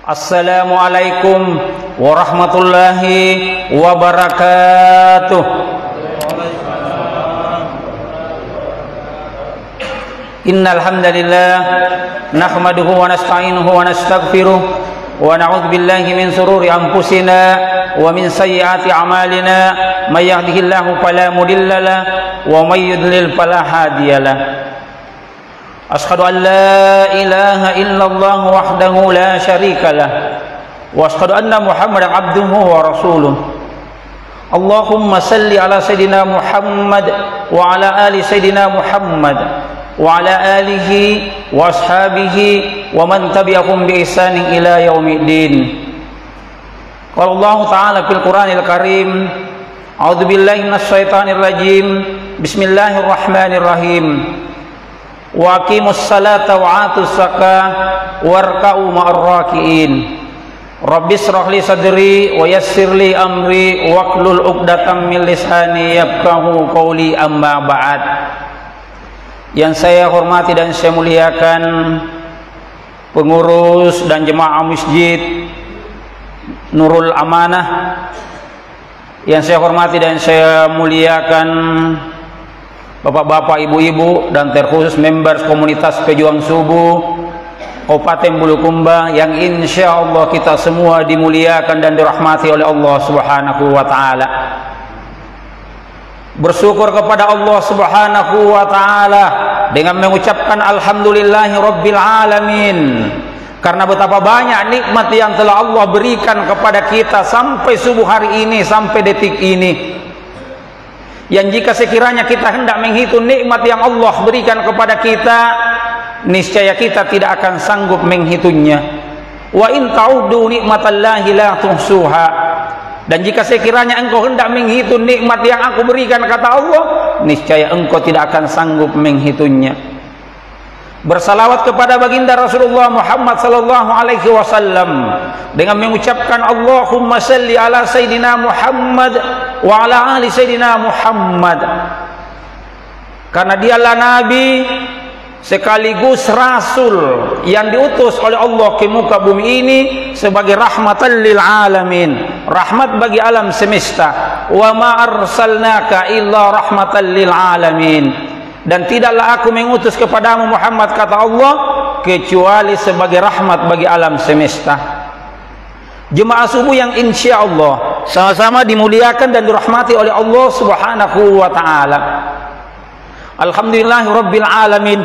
Assalamualaikum warahmatullahi wabarakatuh. Innal hamdalillah nahmaduhu wa nasta'inuhu wa nastaghfiruh wa na'udzu billahi min shururi anfusina wa min sayyiati a'malina may yahdihillahu fala mudilla lahu wa may yudlil fala hadiyalah. Ashhadu an la ilaha illallah wahdahu la syarika lah wa ashhadu anna Muhammadan abduhu wa rasuluh. Allahumma salli ala sayidina Muhammad wa ala ali sayidina Muhammad wa ala alihi wa ashabihi wa man tabi'ahum bi ihsanin ila yaumiddin. Qala Allah ta'ala fil Qur'anil Karim, a'udzu billahi minasy syaithanir rajim. Bismillahirrahmanirrahim. Wa aqimus salata wa atuz zakah warka'u ma'ar raki'in. Rabbis shrah li sadri wa yassir li amri wahlul 'uqdatam min lisani yafqahu qawli, amma ba'd. Yang saya hormati dan saya muliakan pengurus dan jemaah masjid Nurul Amanah, yang saya hormati dan saya muliakan bapak-bapak, ibu-ibu, dan terkhusus members komunitas pejuang subuh Kabupaten Bulukumba yang insya Allah kita semua dimuliakan dan dirahmati oleh Allah Subhanahu wa Ta'ala. Bersyukur kepada Allah Subhanahu wa Ta'ala dengan mengucapkan alhamdulillahi rabbil alamin, karena betapa banyak nikmat yang telah Allah berikan kepada kita sampai subuh hari ini, sampai detik ini, yang jika sekiranya kita hendak menghitung nikmat yang Allah berikan kepada kita, niscaya kita tidak akan sanggup menghitungnya. Wa in ta'uddu nikmatallahi la tuhsuha. Dan jika sekiranya engkau hendak menghitung nikmat yang aku berikan, kata Allah, niscaya engkau tidak akan sanggup menghitungnya. Bersalawat kepada baginda Rasulullah Muhammad sallallahu alaihi wasallam dengan mengucapkan Allahumma salli ala sayidina Muhammad wa ala ali sayidina Muhammad, karena dialah nabi sekaligus rasul yang diutus oleh Allah ke muka bumi ini sebagai rahmatan lil alamin, rahmat bagi alam semesta. Wa ma arsalnaka illa rahmatan lil alamin, dan tidaklah aku mengutus kepadamu Muhammad, kata Allah, kecuali sebagai rahmat bagi alam semesta. Jemaah subuh yang insya Allah sama-sama dimuliakan dan dirahmati oleh Allah Subhanahu wa Ta'ala. Alhamdulillahi rabbil alamin.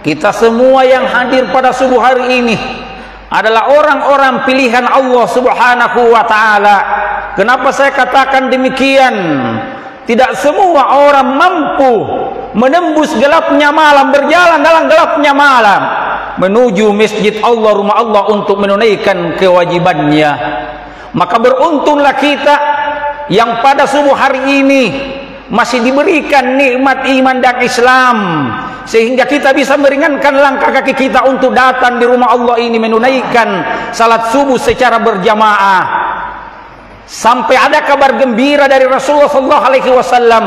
Kita semua yang hadir pada subuh hari ini adalah orang-orang pilihan Allah Subhanahu wa Ta'ala. Kenapa saya katakan demikian? Tidak semua orang mampu menembus gelapnya malam, berjalan dalam gelapnya malam menuju masjid Allah, rumah Allah, untuk menunaikan kewajibannya. Maka beruntunglah kita yang pada subuh hari ini masih diberikan nikmat iman dan Islam, sehingga kita bisa meringankan langkah kaki kita untuk datang di rumah Allah ini menunaikan salat subuh secara berjamaah. Sampai ada kabar gembira dari Rasulullah SAW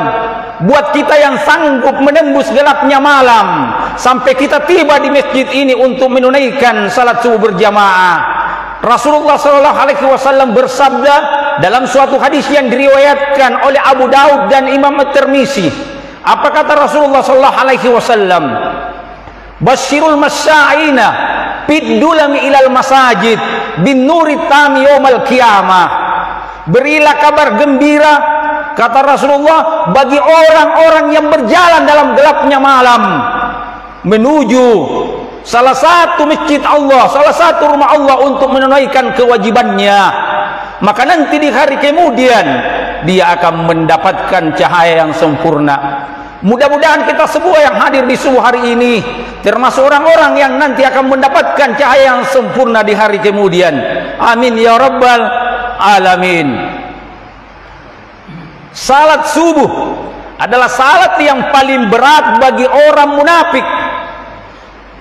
buat kita yang sanggup menembus gelapnya malam sampai kita tiba di masjid ini untuk menunaikan salat subuh berjamaah. Rasulullah SAW bersabda dalam suatu hadis yang diriwayatkan oleh Abu Daud dan Imam At-Tirmizi. Apa kata Rasulullah SAW? Basyirul masya'ina biddulami ilal masajid bin nuri tami yaumal qiyamah. Berilah kabar gembira, kata Rasulullah, bagi orang-orang yang berjalan dalam gelapnya malam menuju salah satu masjid Allah, salah satu rumah Allah untuk menunaikan kewajibannya. Maka nanti di hari kemudian dia akan mendapatkan cahaya yang sempurna. Mudah-mudahan kita semua yang hadir di subuh hari ini termasuk orang-orang yang nanti akan mendapatkan cahaya yang sempurna di hari kemudian. Amin ya rabbal alamin. Salat subuh adalah salat yang paling berat bagi orang munafik.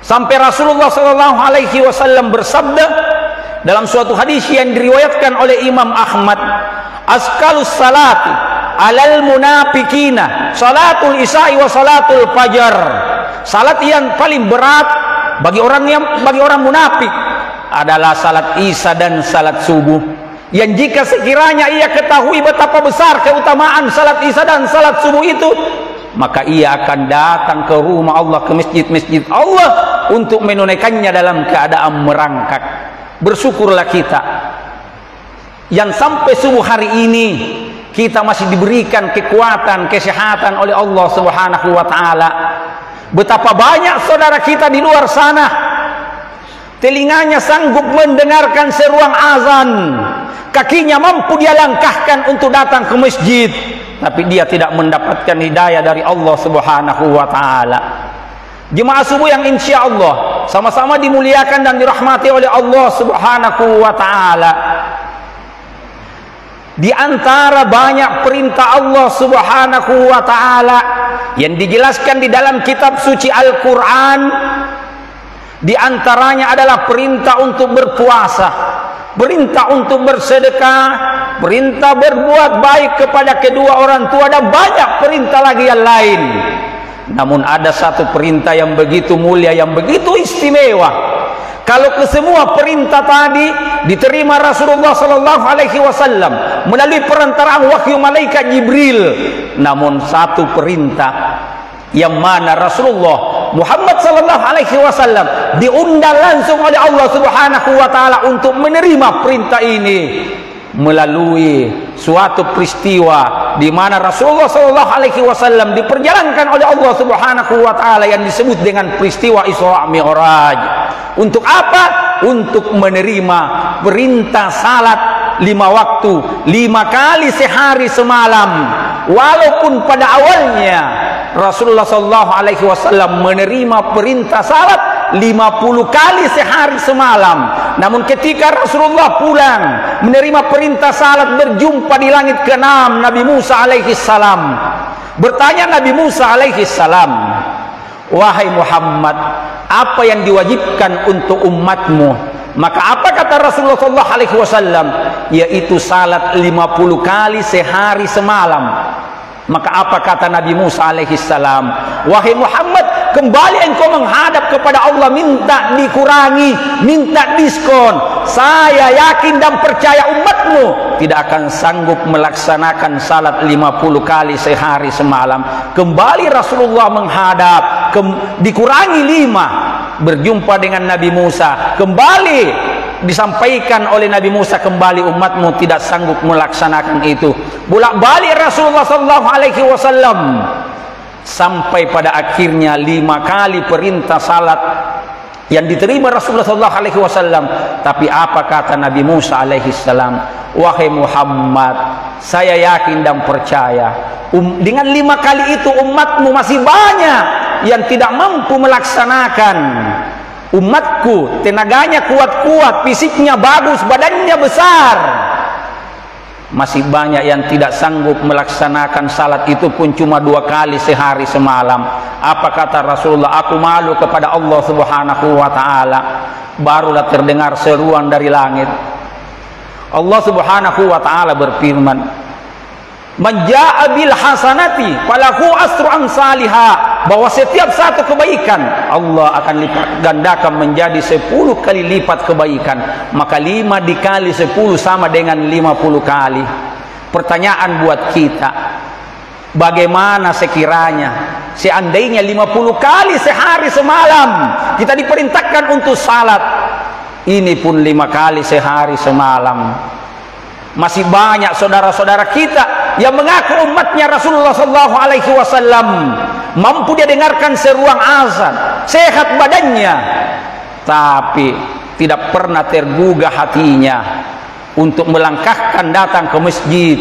Sampai Rasulullah SAW bersabda dalam suatu hadis yang diriwayatkan oleh Imam Ahmad, askalus salati alal munafikina salatul isya'i wa salatul fajar. Salat yang paling berat bagi orang munafik adalah salat Isya dan salat subuh. Yang jika sekiranya ia ketahui betapa besar keutamaan salat Isya dan salat subuh itu, maka ia akan datang ke rumah Allah, ke masjid-masjid Allah untuk menunaikannya dalam keadaan merangkak. Bersyukurlah kita yang sampai subuh hari ini kita masih diberikan kekuatan, kesehatan oleh Allah Subhanahu wa taala. Betapa banyak saudara kita di luar sana telinganya sanggup mendengarkan seruan azan, kakinya mampu dia langkahkan untuk datang ke masjid, tapi dia tidak mendapatkan hidayah dari Allah Subhanahu wa taala. Jemaah subuh yang insya Allah sama-sama dimuliakan dan dirahmati oleh Allah Subhanahu wa taala. Di antara banyak perintah Allah Subhanahu wa taala yang dijelaskan di dalam kitab suci Al-Qur'an, di antaranya adalah perintah untuk berpuasa, perintah untuk bersedekah, perintah berbuat baik kepada kedua orang tua, dan banyak perintah lagi yang lain. Namun ada satu perintah yang begitu mulia, yang begitu istimewa. Kalau kesemua perintah tadi diterima Rasulullah sallallahu alaihi wasallam melalui perantaraan wahyu malaikat Jibril, namun satu perintah yang mana Rasulullah Muhammad sallallahu alaihi wasallam diundang langsung oleh Allah Subhanahu wa taala untuk menerima perintah ini melalui suatu peristiwa di mana Rasulullah sallallahu alaihi wasallam diperjalankan oleh Allah Subhanahu wa taala yang disebut dengan peristiwa Isra Mi'raj. Untuk apa? Untuk menerima perintah salat 5 waktu, 5 kali sehari semalam. Walaupun pada awalnya Rasulullah sallallahu alaihi wasallam menerima perintah salat 50 kali sehari semalam, namun ketika Rasulullah pulang menerima perintah salat, berjumpa di langit ke-6 Nabi Musa alaihi salam. Bertanya Nabi Musa alaihi salam, "Wahai Muhammad, apa yang diwajibkan untuk umatmu?" Maka apa kata Rasulullah sallallahu alaihi wasallam? Yaitu salat 50 kali sehari semalam. Maka apa kata Nabi Musa alaihi salam? "Wahai Muhammad, kembali engkau menghadap kepada Allah, minta dikurangi, minta diskon. Saya yakin dan percaya umatmu tidak akan sanggup melaksanakan salat 50 kali sehari semalam." Kembali Rasulullah menghadap, dikurangi 5, berjumpa dengan Nabi Musa, kembali disampaikan oleh Nabi Musa, kembali umatmu tidak sanggup melaksanakan itu. Bolak-balik Rasulullah sallallahu alaihi wasallam sampai pada akhirnya 5 kali perintah salat yang diterima Rasulullah sallallahu alaihi wasallam. Tapi apa kata Nabi Musa alaihi salam? "Wahai Muhammad, saya yakin dan percaya dengan 5 kali itu umatmu masih banyak yang tidak mampu melaksanakan. Umatku tenaganya kuat-kuat, fisiknya bagus, badannya besar, masih banyak yang tidak sanggup melaksanakan salat itu pun cuma 2 kali sehari semalam." Apa kata Rasulullah? "Aku malu kepada Allah Subhanahu wa taala." Barulah terdengar seruan dari langit. Allah Subhanahu wa taala berfirman, "Man jaa'a bil hasanati falahu asru amsalihha." Bahwa setiap satu kebaikan Allah akan lipat gandakan menjadi 10 kali lipat kebaikan. Maka 5 dikali 10 sama dengan 50 kali. Pertanyaan buat kita, bagaimana sekiranya seandainya 50 kali sehari semalam kita diperintahkan untuk salat, ini pun 5 kali sehari semalam. Masih banyak saudara-saudara kita yang mengaku umatnya Rasulullah sallallahu alaihi wasallam, mampu dia dengarkan seruan azan, sehat badannya, tapi tidak pernah tergugah hatinya untuk melangkahkan datang ke masjid.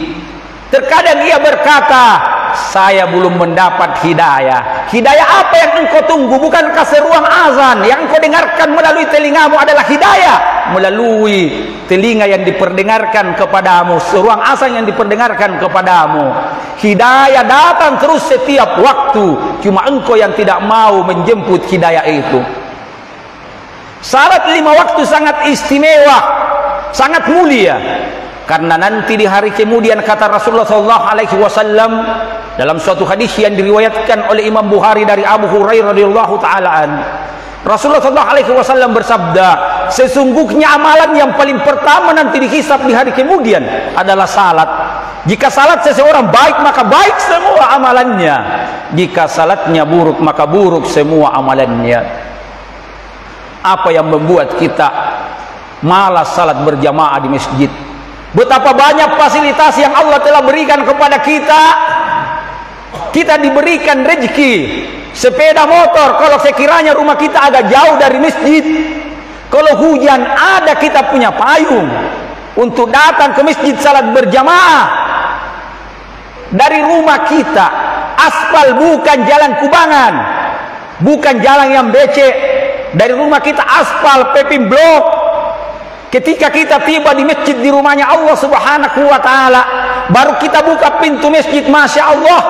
Terkadang ia berkata, "Saya belum mendapat hidayah." Hidayah apa yang engkau tunggu? Bukankah seruan azan yang engkau dengarkan melalui telingamu adalah hidayah? Melalui telinga yang diperdengarkan kepadamu, seruan azan yang diperdengarkan kepadamu. Hidayah datang terus setiap waktu, cuma engkau yang tidak mau menjemput hidayah itu. Salat 5 waktu sangat istimewa, sangat mulia. Karena nanti di hari kemudian kata Rasulullah SAW dalam suatu hadis yang diriwayatkan oleh Imam Bukhari dari Abu Hurairah radhiyallahu taala an, Rasulullah SAW bersabda, sesungguhnya amalan yang paling pertama nanti dihisab di hari kemudian adalah salat. Jika salat seseorang baik, maka baik semua amalannya. Jika salatnya buruk, maka buruk semua amalannya. Apa yang membuat kita malas salat berjamaah di masjid? Betapa banyak fasilitas yang Allah telah berikan kepada kita. Kita diberikan rezeki sepeda motor kalau sekiranya rumah kita agak jauh dari masjid. Kalau hujan ada kita punya payung untuk datang ke masjid salat berjamaah. Dari rumah kita aspal, bukan jalan kubangan, bukan jalan yang becek. Dari rumah kita aspal, paving block. Ketika kita tiba di masjid di rumahnya Allah Subhanahu wa ta'ala, baru kita buka pintu masjid, Masya Allah,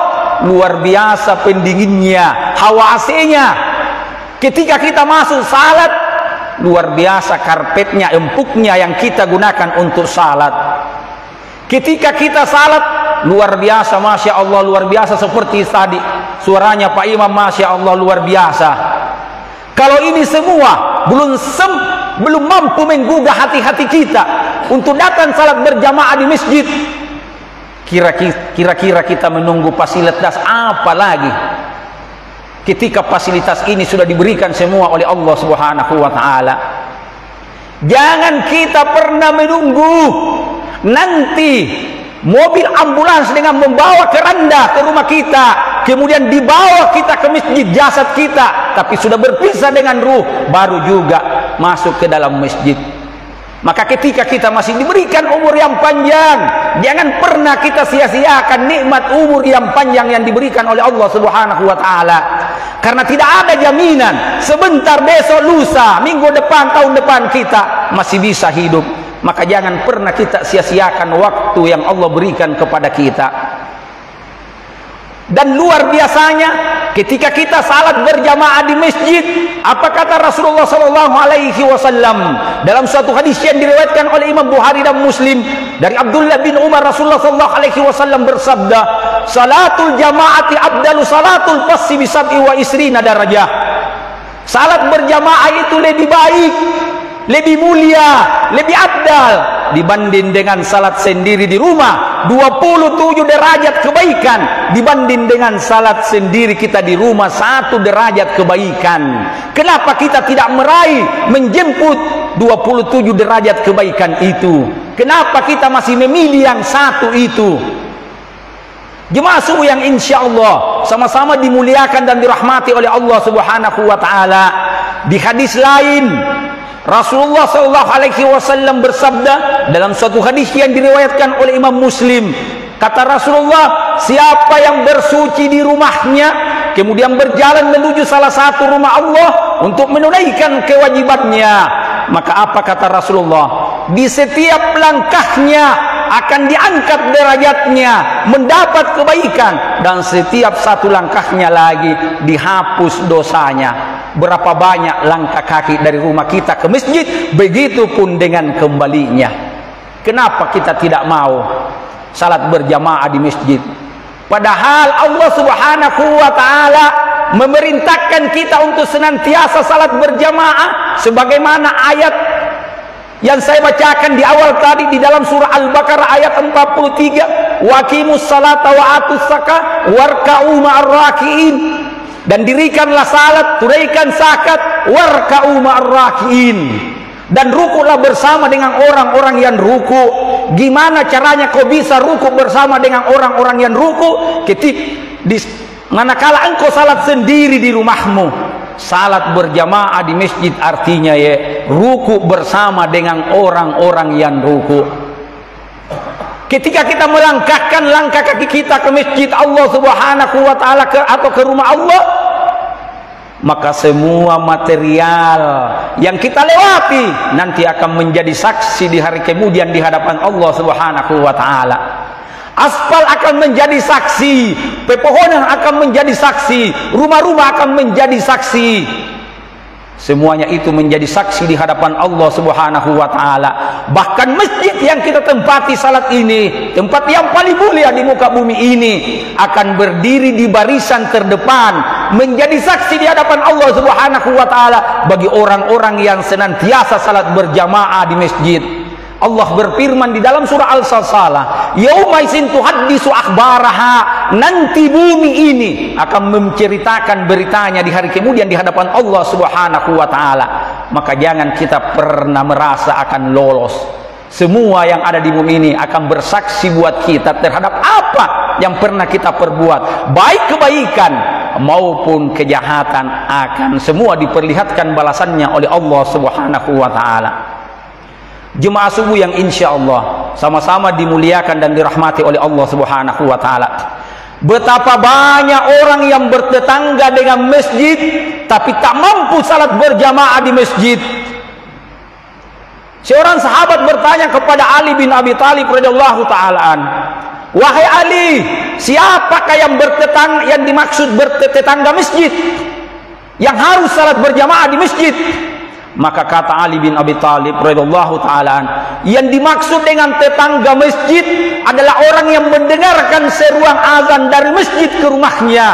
luar biasa pendinginnya, hawa AC-nya. Ketika kita masuk salat, luar biasa karpetnya, empuknya yang kita gunakan untuk salat. Ketika kita salat, luar biasa, Masya Allah, luar biasa. Seperti tadi suaranya Pak Imam, Masya Allah, luar biasa. Kalau ini semua belum mampu menggugah hati-hati kita untuk datang salat berjamaah di masjid, kira-kira kita menunggu fasilitas apa lagi? Ketika fasilitas ini sudah diberikan semua oleh Allah Subhanahu wa ta'ala. Jangan kita pernah menunggu nanti mobil ambulans dengan membawa keranda ke rumah kita, kemudian dibawa kita ke masjid jasad kita, tapi sudah berpisah dengan ruh, baru juga masuk ke dalam masjid. Maka ketika kita masih diberikan umur yang panjang, jangan pernah kita sia-siakan nikmat umur yang panjang yang diberikan oleh Allah Subhanahu wa ta'ala. Karena tidak ada jaminan sebentar, besok, lusa, minggu depan, tahun depan kita masih bisa hidup. Maka jangan pernah kita sia-siakan waktu yang Allah berikan kepada kita. Dan luar biasanya ketika kita salat berjamaah di masjid, apa kata Rasulullah sallallahu alaihi wasallam dalam suatu hadis yang diriwayatkan oleh Imam Bukhari dan Muslim dari Abdullah bin Umar, Rasulullah sallallahu alaihi wasallam bersabda, salatul jamaati abdalu salatul fassi bi sab'i wa isrina darajah. Salat berjamaah itu lebih baik, lebih mulia, lebih abdal dibanding dengan salat sendiri di rumah. 27 derajat kebaikan dibanding dengan salat sendiri kita di rumah, 1 derajat kebaikan. Kenapa kita tidak meraih menjemput 27 derajat kebaikan itu? Kenapa kita masih memilih yang satu itu? Jemaah subuh yang insya Allah sama-sama dimuliakan dan dirahmati oleh Allah Subhanahu wa ta'ala. Di hadis lain Rasulullah sallallahu alaihi wasallam bersabda dalam suatu hadis yang diriwayatkan oleh Imam Muslim, kata Rasulullah, siapa yang bersuci di rumahnya kemudian berjalan menuju salah satu rumah Allah untuk menunaikan kewajibannya, maka apa kata Rasulullah, di setiap langkahnya akan diangkat derajatnya, mendapat kebaikan, dan setiap satu langkahnya lagi dihapus dosanya. Berapa banyak langkah kaki dari rumah kita ke masjid, begitupun dengan kembalinya. Kenapa kita tidak mau salat berjamaah di masjid? Padahal Allah Subhanahu wa ta'ala memerintahkan kita untuk senantiasa salat berjamaah, sebagaimana ayat yang saya bacakan di awal tadi di dalam surah Al-Baqarah ayat 43, waqimus salata wa atus zakah warka'u ma'ar raki'in. Dan dirikanlah salat, tunaikan zakat, warka'u ma'ar raki'in, dan rukuklah bersama dengan orang-orang yang ruku. Gimana caranya kau bisa ruku bersama dengan orang-orang yang ruku manakala engkau salat sendiri di rumahmu? Salat berjamaah di masjid artinya ruku bersama dengan orang-orang yang ruku. Ketika kita melangkahkan langkah kaki kita ke masjid Allah Subhanahu wa ta'ala atau ke rumah Allah, maka semua material yang kita lewati nanti akan menjadi saksi di hari kemudian di hadapan Allah Subhanahu wa ta'ala. Aspal akan menjadi saksi, pepohonan akan menjadi saksi, rumah-rumah akan menjadi saksi. Semuanya itu menjadi saksi di hadapan Allah Subhanahu wa taala. Bahkan masjid yang kita tempati salat ini, tempat yang paling mulia di muka bumi ini, akan berdiri di barisan terdepan menjadi saksi di hadapan Allah Subhanahu wa taala bagi orang-orang yang senantiasa salat berjamaah di masjid. Allah berfirman di dalam surah Al-Salsalah, "Yauma idzin tuhaddisu akhbaraha." Nanti bumi ini akan menceritakan beritanya di hari kemudian di hadapan Allah Subhanahu wa taala. Maka jangan kita pernah merasa akan lolos. Semua yang ada di bumi ini akan bersaksi buat kita terhadap apa yang pernah kita perbuat, baik kebaikan maupun kejahatan, akan semua diperlihatkan balasannya oleh Allah Subhanahu wa taala. Jemaah subuh yang insya Allah sama-sama dimuliakan dan dirahmati oleh Allah Subhanahu wa taala. Betapa banyak orang yang bertetangga dengan masjid tapi tak mampu salat berjamaah di masjid. Seorang sahabat bertanya kepada Ali bin Abi Thalib radhiyallahu taala, "Wahai Ali, siapakah yang dimaksud bertetangga masjid yang harus salat berjamaah di masjid?" Maka kata Ali bin Abi Thalib radhiyallahu taala, yang dimaksud dengan tetangga masjid adalah orang yang mendengarkan seruan azan dari masjid ke rumahnya.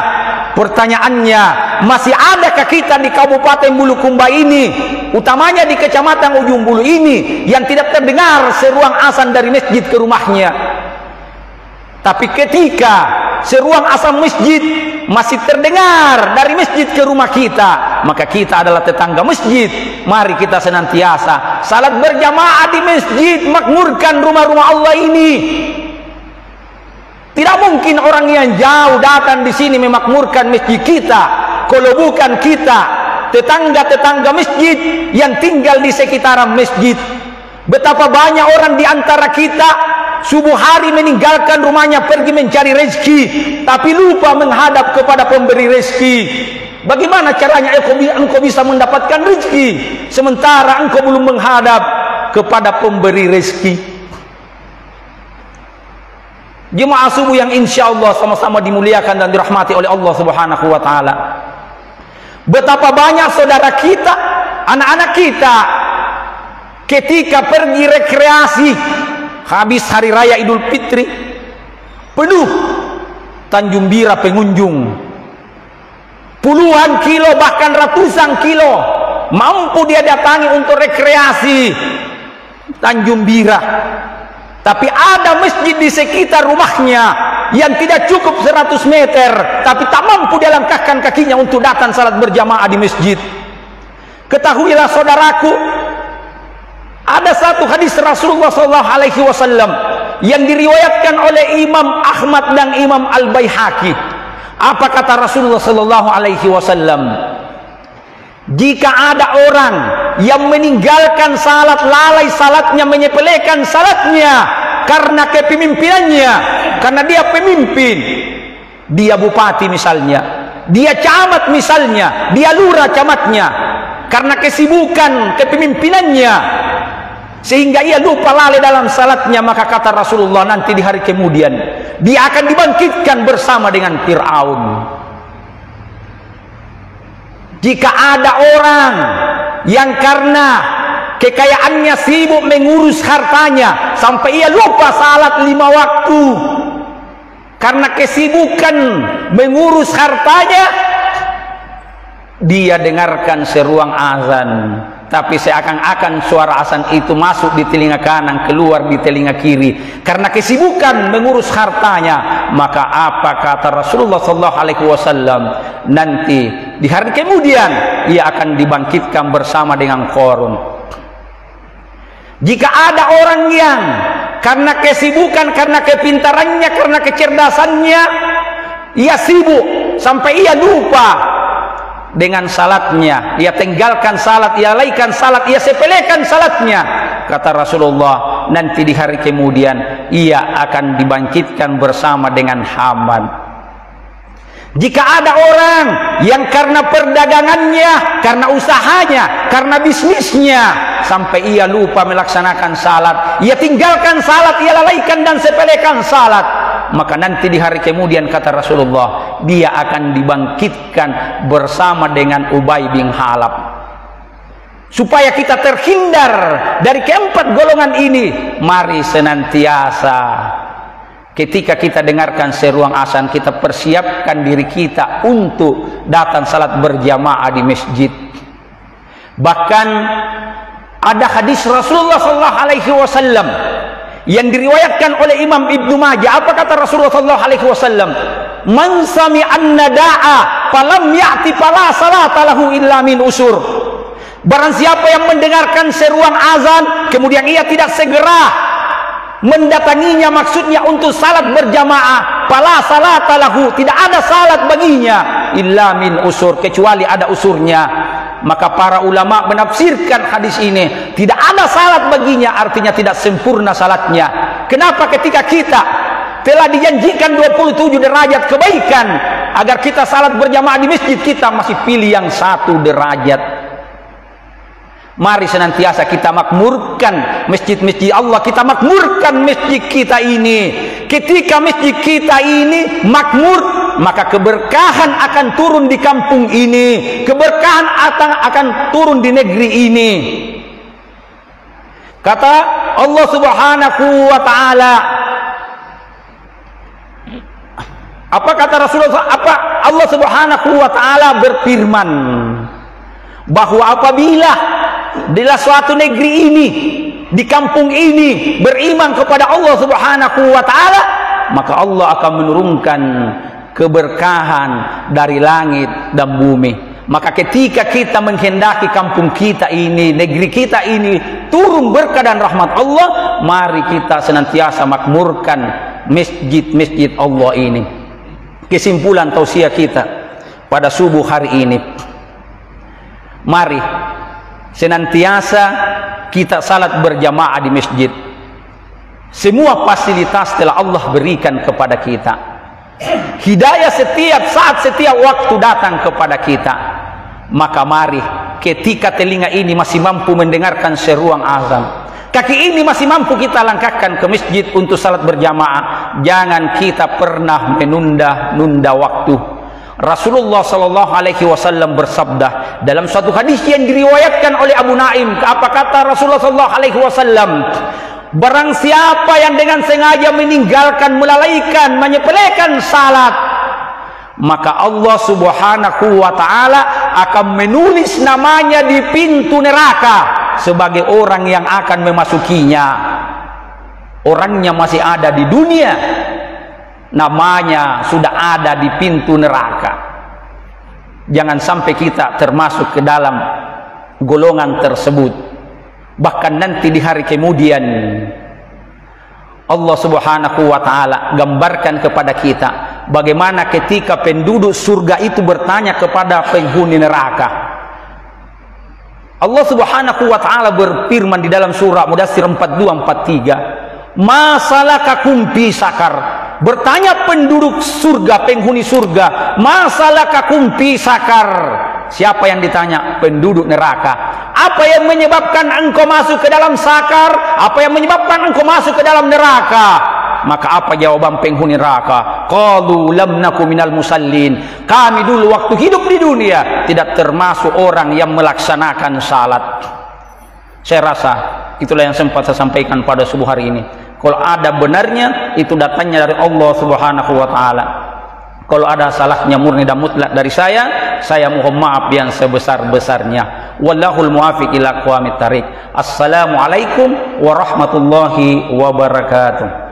Pertanyaannya, masih adakah kita di Kabupaten Bulukumba ini, utamanya di Kecamatan Ujung Bulu ini, yang tidak terdengar seruan azan dari masjid ke rumahnya? Tapi ketika seruan azan masjid masih terdengar dari masjid ke rumah kita, maka kita adalah tetangga masjid. Mari kita senantiasa salat berjamaah di masjid, makmurkan rumah-rumah Allah ini. Tidak mungkin orang yang jauh datang di sini memakmurkan masjid kita kalau bukan kita, tetangga-tetangga masjid yang tinggal di sekitaran masjid. Betapa banyak orang di antara kita subuh hari meninggalkan rumahnya pergi mencari rezeki, tapi lupa menghadap kepada pemberi rezeki. Bagaimana caranya engkau bisa mendapatkan rezeki sementara engkau belum menghadap kepada pemberi rezeki? Jemaah subuh yang insya Allah sama-sama dimuliakan dan dirahmati oleh Allah Subhanahu wa taala. Betapa banyak saudara kita, anak-anak kita, ketika pergi rekreasi habis hari raya Idul Fitri, penuh Tanjung Bira pengunjung. Puluhan kilo bahkan ratusan kilo mampu dia datangi untuk rekreasi Tanjung Bira. Tapi ada masjid di sekitar rumahnya yang tidak cukup 100 meter, tapi tak mampu dia langkahkan kakinya untuk datang salat berjamaah di masjid. Ketahuilah saudaraku, ada satu hadis Rasulullah SAW yang diriwayatkan oleh Imam Ahmad dan Imam Al-Baihaqi. Apa kata Rasulullah SAW? Jika ada orang yang meninggalkan salat, lalai salatnya, menyepelekan salatnya karena kepemimpinannya, karena dia pemimpin, dia bupati misalnya, dia camat misalnya, dia lurah camatnya, karena kesibukan kepemimpinannya sehingga ia lupa lalai dalam salatnya, maka kata Rasulullah, nanti di hari kemudian dia akan dibangkitkan bersama dengan Fir'aun. Jika ada orang yang karena kekayaannya sibuk mengurus hartanya sampai ia lupa salat 5 waktu, karena kesibukan mengurus hartanya, dia dengarkan seruan azan, tapi seakan-akan suara azan itu masuk di telinga kanan, keluar di telinga kiri, karena kesibukan mengurus hartanya. Maka apa kata Rasulullah SAW? Nanti di hari kemudian ia akan dibangkitkan bersama dengan Qarun. Jika ada orang yang karena kesibukan, karena kepintarannya, karena kecerdasannya, ia sibuk sampai ia lupa dengan salatnya, ia tinggalkan salat, ia lalaikan salat, ia sepelekan salatnya, kata Rasulullah, nanti di hari kemudian ia akan dibangkitkan bersama dengan Haman. Jika ada orang yang karena perdagangannya, karena usahanya, karena bisnisnya, sampai ia lupa melaksanakan salat, ia tinggalkan salat, ia lalaikan dan sepelekan salat, maka nanti di hari kemudian kata Rasulullah, dia akan dibangkitkan bersama dengan Ubay bin Khalaf. supaya kita terhindar dari keempat golongan ini, mari senantiasa ketika kita dengarkan seruan azan, kita persiapkan diri kita untuk datang salat berjamaah di masjid. Bahkan ada hadis Rasulullah SAW yang diriwayatkan oleh Imam Ibnu Majah. Apa kata Rasulullah SAW? Man sami'an nada'a falam ya'ti fala salata lahu illa min usur. Barang siapa yang mendengarkan seruan azan kemudian ia tidak segera mendatanginya, maksudnya untuk salat berjamaah, fala salata lahu, tidak ada salat baginya illa min usur, kecuali ada usurnya. Maka para ulama menafsirkan hadis ini, tidak ada salat baginya artinya tidak sempurna salatnya. Kenapa? Ketika kita telah dijanjikan 27 derajat kebaikan agar kita salat berjamaah di masjid, kita masih pilih yang 1 derajat. Mari senantiasa kita makmurkan masjid-masjid Allah, kita makmurkan masjid kita ini. Ketika masjid kita ini makmur, maka keberkahan akan turun di kampung ini, keberkahan akan turun di negeri ini. Kata Allah Subhanahu wa ta'ala, apa kata Rasulullah? Apa Allah Subhanahu wa ta'ala berfirman bahwa apabila di suatu negeri ini, di kampung ini beriman kepada Allah Subhanahu wa ta'ala, maka Allah akan menurunkan keberkahan dari langit dan bumi. Maka ketika kita menghendaki kampung kita ini, negeri kita ini turun berkah dan rahmat Allah, mari kita senantiasa makmurkan masjid-masjid Allah ini. Kesimpulan tausiah kita pada subuh hari ini, mari senantiasa kita salat berjamaah di masjid. Semua fasilitas telah Allah berikan kepada kita. Hidayah setiap saat, setiap waktu datang kepada kita. Maka mari, ketika telinga ini masih mampu mendengarkan seruan azan, kaki ini masih mampu kita langkahkan ke masjid untuk salat berjamaah, jangan kita pernah menunda-nunda waktu. Rasulullah sallallahu alaihi wasallam bersabda dalam suatu hadis yang diriwayatkan oleh Abu Naim. Apa kata Rasulullah sallallahu alaihi wasallam? Barang siapa yang dengan sengaja meninggalkan, melalaikan, menyepelekan salat, maka Allah Subhanahu wa ta'ala akan menulis namanya di pintu neraka sebagai orang yang akan memasukinya. Orangnya masih ada di dunia, namanya sudah ada di pintu neraka. Jangan sampai kita termasuk ke dalam golongan tersebut. Bahkan nanti di hari kemudian Allah Subhanahu wa ta'ala gambarkan kepada kita bagaimana ketika penduduk surga itu bertanya kepada penghuni neraka. Allah Subhanahu wa ta'ala berfirman di dalam surah Mudaththir 42-43, ma salakakum fi sakar. Bertanya penduduk surga, penghuni surga, ma salakakum fi sakar. Siapa yang ditanya? Penduduk neraka. Apa yang menyebabkan engkau masuk ke dalam sakar? Apa yang menyebabkan engkau masuk ke dalam neraka? Maka apa jawaban penghuni neraka? Qalu lam naku minal musallin. Kami dulu waktu hidup di dunia tidak termasuk orang yang melaksanakan salat. Saya rasa itulah yang sempat saya sampaikan pada subuh hari ini. Kalau ada benarnya, itu datangnya dari Allah Subhanahu wa ta'ala. Kalau ada salahnya murni dan mutlak dari saya mohon maaf yang sebesar-besarnya. Wallahul muwaffiq ila aqwamit thariq. Assalamualaikum warahmatullahi wabarakatuh.